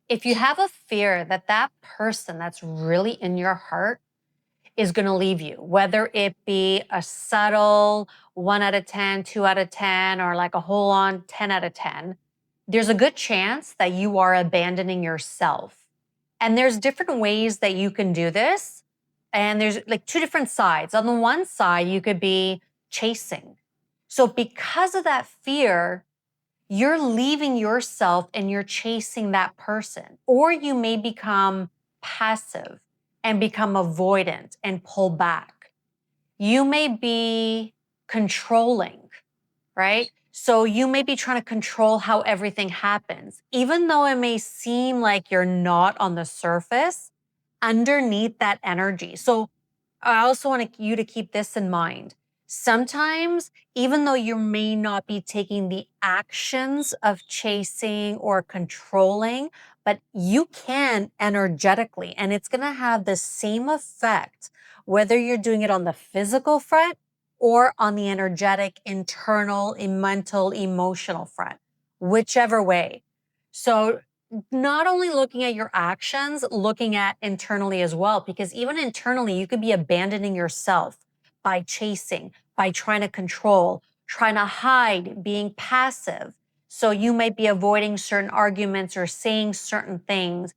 If you have a fear that that person that's really in your heart is going to leave you, whether it be a subtle 1 out of 10, 2 out of 10, or like a whole on 10 out of 10, there's a good chance that you are abandoning yourself. And there's different ways that you can do this. And there's like two different sides. On the one side, you could be chasing. So because of that fear, you're leaving yourself and you're chasing that person. Or you may become passive and become avoidant and pull back. You may be controlling, right? So you may be trying to control how everything happens. Even though it may seem like you're not on the surface, underneath that energy. So I also want you to keep this in mind. Sometimes, even though you may not be taking the actions of chasing or controlling, but you can energetically, and it's going to have the same effect, whether you're doing it on the physical front or on the energetic, internal, mental, emotional front, whichever way. So not only looking at your actions, looking at internally as well, because even internally, you could be abandoning yourself by chasing, by trying to control, trying to hide, being passive. So you might be avoiding certain arguments or saying certain things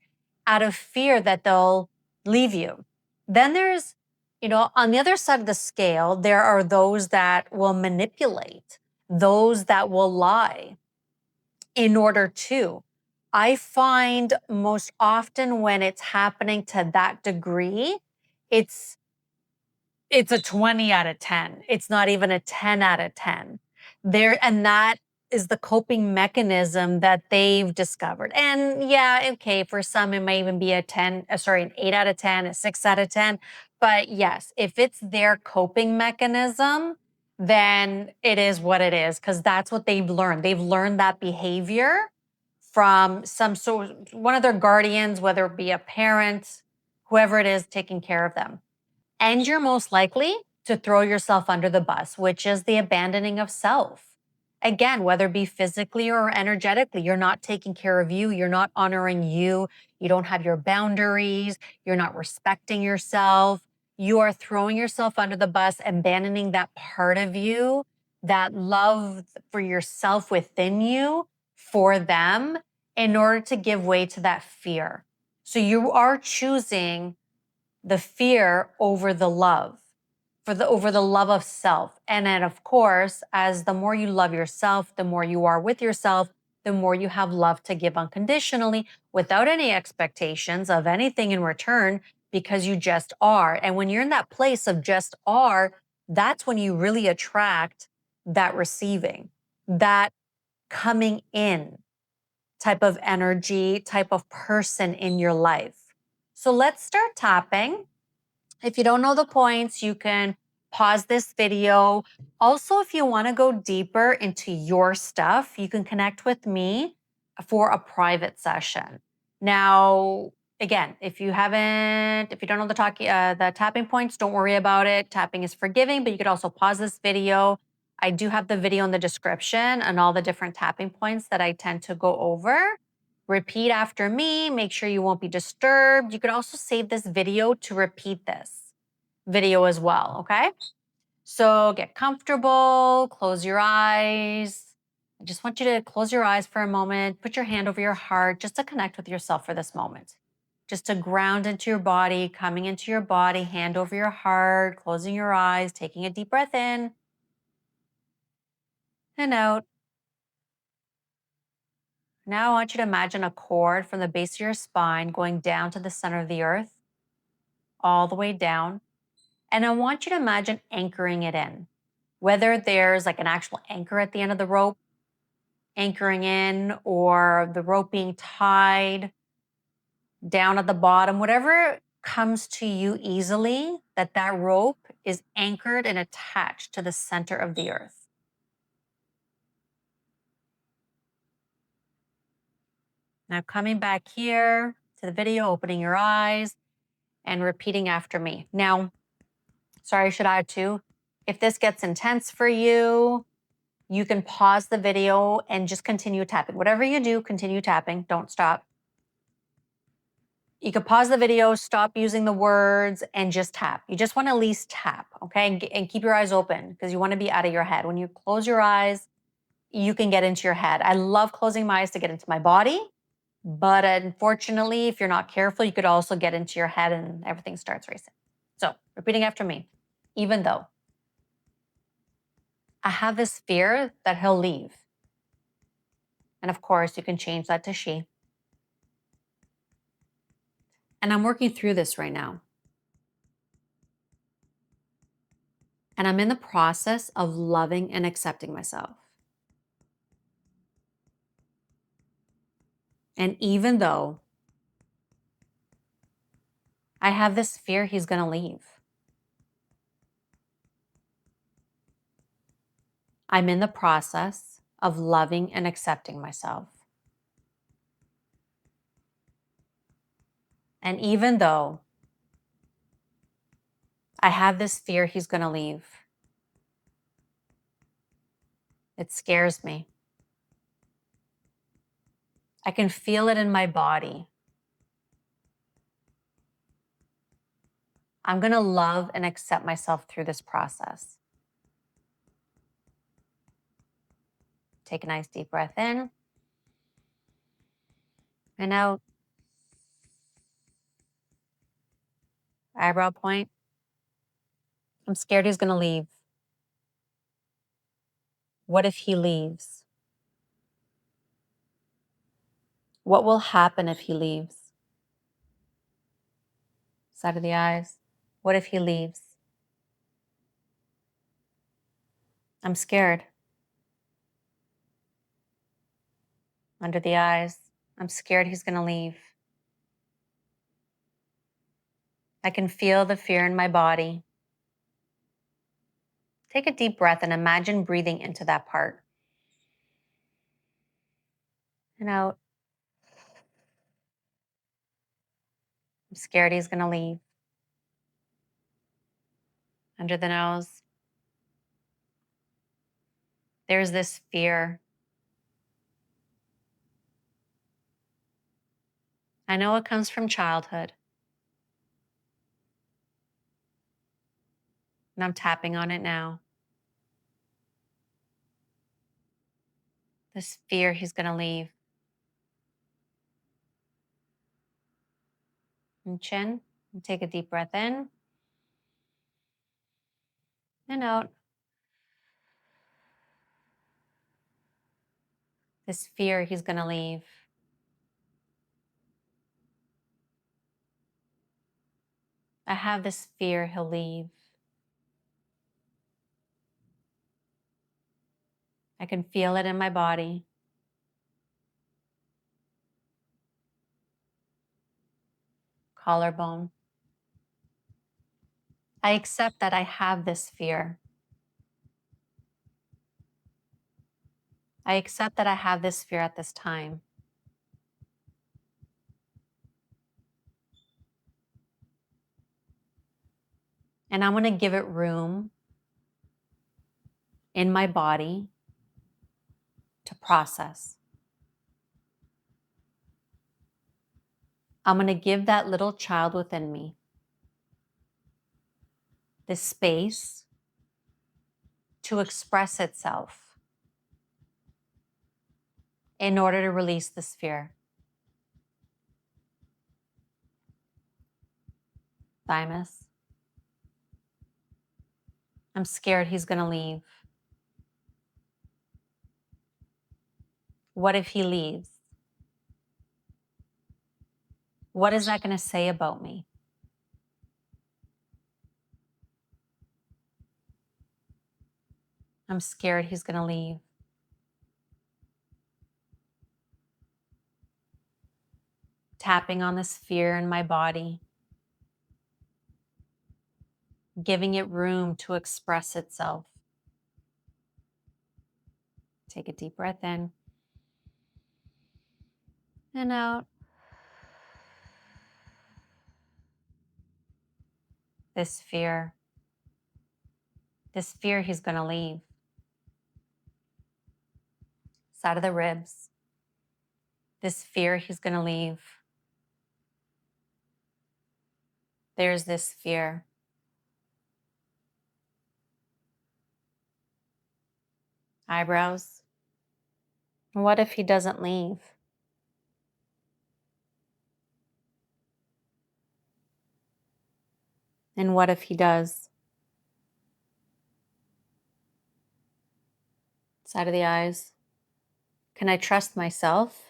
out of fear that they'll leave you. Then there's, on the other side of the scale, there are those that will manipulate, those that will lie in order to. I find most often when it's happening to that degree, it's it's a 20 out of 10. It's not even a 10 out of 10. And that is the coping mechanism that they've discovered. And yeah, okay, for some it may even be an 8 out of 10, a 6 out of 10. But yes, if it's their coping mechanism, then it is what it is, because that's what they've learned. They've learned that behavior from one of their guardians, whether it be a parent, whoever it is taking care of them. And you're most likely to throw yourself under the bus, which is the abandoning of self. Again, whether it be physically or energetically, you're not taking care of you. You're not honoring you. You don't have your boundaries. You're not respecting yourself. You are throwing yourself under the bus, abandoning that part of you, that love for yourself within you for them in order to give way to that fear. So you are choosing the fear over the love, over the love of self. And then of course, as the more you love yourself, the more you are with yourself, the more you have love to give unconditionally without any expectations of anything in return, because you just are. And when you're in that place of just are, that's when you really attract that receiving, that coming in type of energy, type of person in your life. So let's start tapping. If you don't know the points, you can pause this video. Also, if you want to go deeper into your stuff, you can connect with me for a private session. Now, again, if you don't know the tapping points, don't worry about it. Tapping is forgiving, but you could also pause this video. I do have the video in the description and all the different tapping points that I tend to go over. Repeat after me. Make sure you won't be disturbed. You could also save this video to repeat this video as well, okay? So get comfortable, close your eyes. I just want you to close your eyes for a moment, put your hand over your heart just to connect with yourself for this moment. Just to ground into your body, coming into your body, hand over your heart, closing your eyes, taking a deep breath in and out. Now I want you to imagine a cord from the base of your spine going down to the center of the earth, all the way down. And I want you to imagine anchoring it in, whether there's like an actual anchor at the end of the rope, anchoring in, or the rope being tied down at the bottom, whatever comes to you easily, that rope is anchored and attached to the center of the earth. Now coming back here to the video, opening your eyes and repeating after me. Now, sorry, I should add too, if this gets intense for you, you can pause the video and just continue tapping. Whatever you do, continue tapping. Don't stop. You could pause the video, stop using the words, and just tap. You just want to at least tap, okay? And keep your eyes open because you want to be out of your head. When you close your eyes, you can get into your head. I love closing my eyes to get into my body, but unfortunately, if you're not careful, you could also get into your head and everything starts racing. So, repeating after me, even though I have this fear that he'll leave. And of course, you can change that to she. And I'm working through this right now. And I'm in the process of loving and accepting myself. And even though I have this fear he's going to leave, I'm in the process of loving and accepting myself. And even though I have this fear he's going to leave, it scares me. I can feel it in my body. I'm going to love and accept myself through this process. Take a nice deep breath in and out. Eyebrow point. I'm scared he's going to leave. What if he leaves? What will happen if he leaves? Side of the eyes. What if he leaves? I'm scared. Under the eyes. I'm scared he's going to leave. I can feel the fear in my body. Take a deep breath and imagine breathing into that part. And out. I'm scared he's going to leave. Under the nose. There's this fear. I know it comes from childhood. And I'm tapping on it now. This fear he's going to leave. And chin. And take a deep breath in. And out. This fear he's going to leave. I have this fear he'll leave. I can feel it in my body. Collarbone. I accept that I have this fear. I accept that I have this fear at this time. And I'm going to give it room in my body to process. I'm going to give that little child within me the space to express itself in order to release this fear. Thymus. I'm scared he's going to leave. What if he leaves? What is that going to say about me? I'm scared he's going to leave. Tapping on this fear in my body, giving it room to express itself. Take a deep breath in and out. This fear he's going to leave. Side of the ribs. This fear he's going to leave. there's this fear. Eyebrows. What if he doesn't leave? And what if he does? Side of the eyes. Can I trust myself?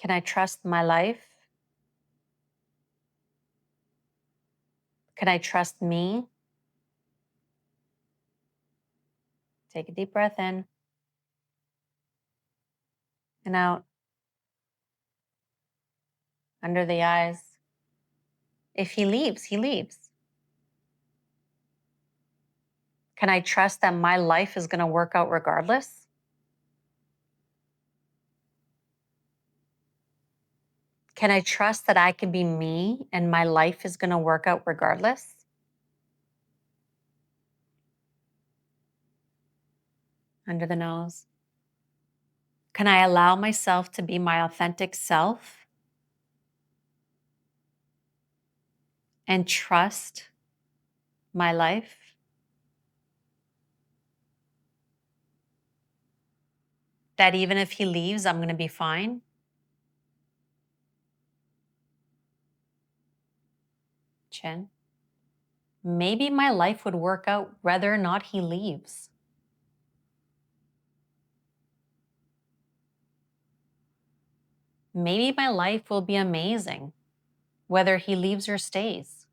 Can I trust my life? Can I trust me? Take a deep breath in and out, under the eyes. If he leaves, he leaves. Can I trust that my life is going to work out regardless? Can I trust that I can be me and my life is going to work out regardless? Under the nose. Can I allow myself to be my authentic self and trust my life? That even if he leaves, I'm going to be fine? Chin. Maybe my life would work out whether or not he leaves. Maybe my life will be amazing whether he leaves or stays.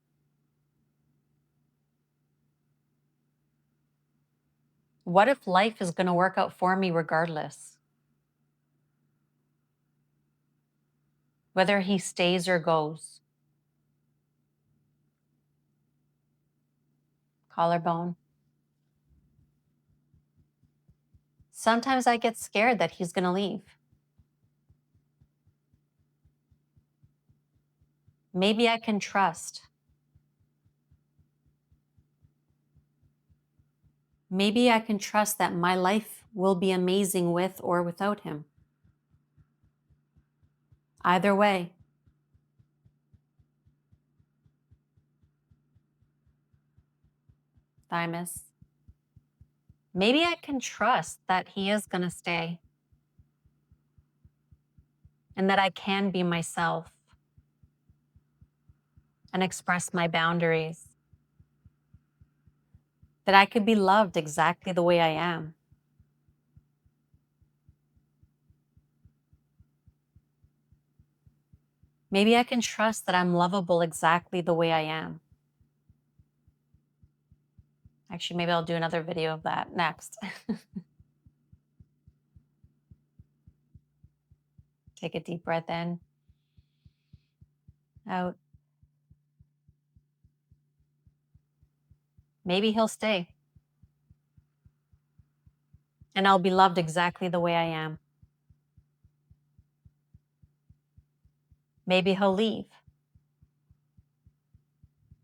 What if life is going to work out for me regardless? Whether he stays or goes. Collarbone. Sometimes I get scared that he's going to leave. Maybe I can trust. Maybe I can trust that my life will be amazing with or without him. Either way. Thymus. Maybe I can trust that he is going to stay and that I can be myself and express my boundaries, that I could be loved exactly the way I am. Maybe I can trust that I'm lovable exactly the way I am. Actually, maybe I'll do another video of that next. Take a deep breath in, out. Maybe he'll stay and I'll be loved exactly the way I am. Maybe he'll leave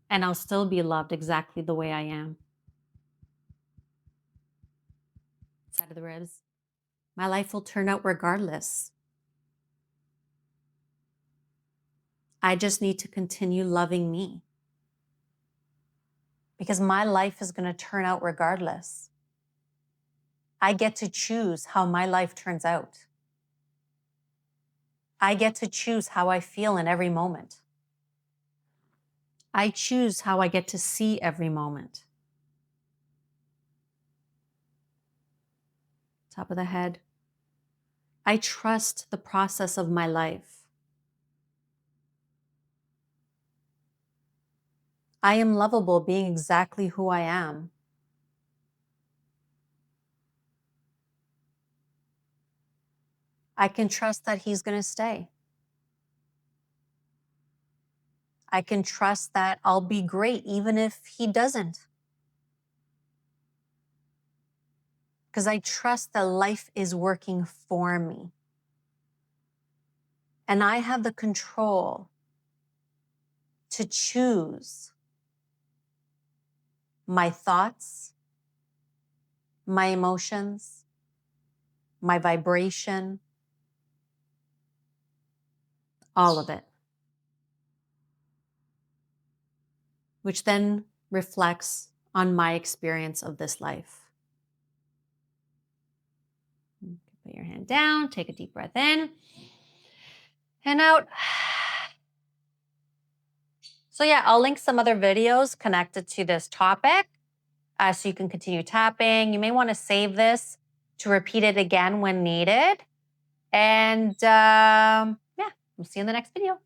and I'll still be loved exactly the way I am. Side of the ribs. My life will turn out regardless. I just need to continue loving me because my life is going to turn out regardless. I get to choose how my life turns out. I get to choose how I feel in every moment. I choose how I get to see every moment. Top of the head. I trust the process of my life. I am lovable being exactly who I am. I can trust that he's going to stay. I can trust that I'll be great even if he doesn't. Because I trust that life is working for me. And I have the control to choose my thoughts, my emotions, my vibration, all of it. which then reflects on my experience of this life. Put your hand down, take a deep breath in and out. So yeah, I'll link some other videos connected to this topic so you can continue tapping. You may want to save this to repeat it again when needed. And yeah, we'll see you in the next video.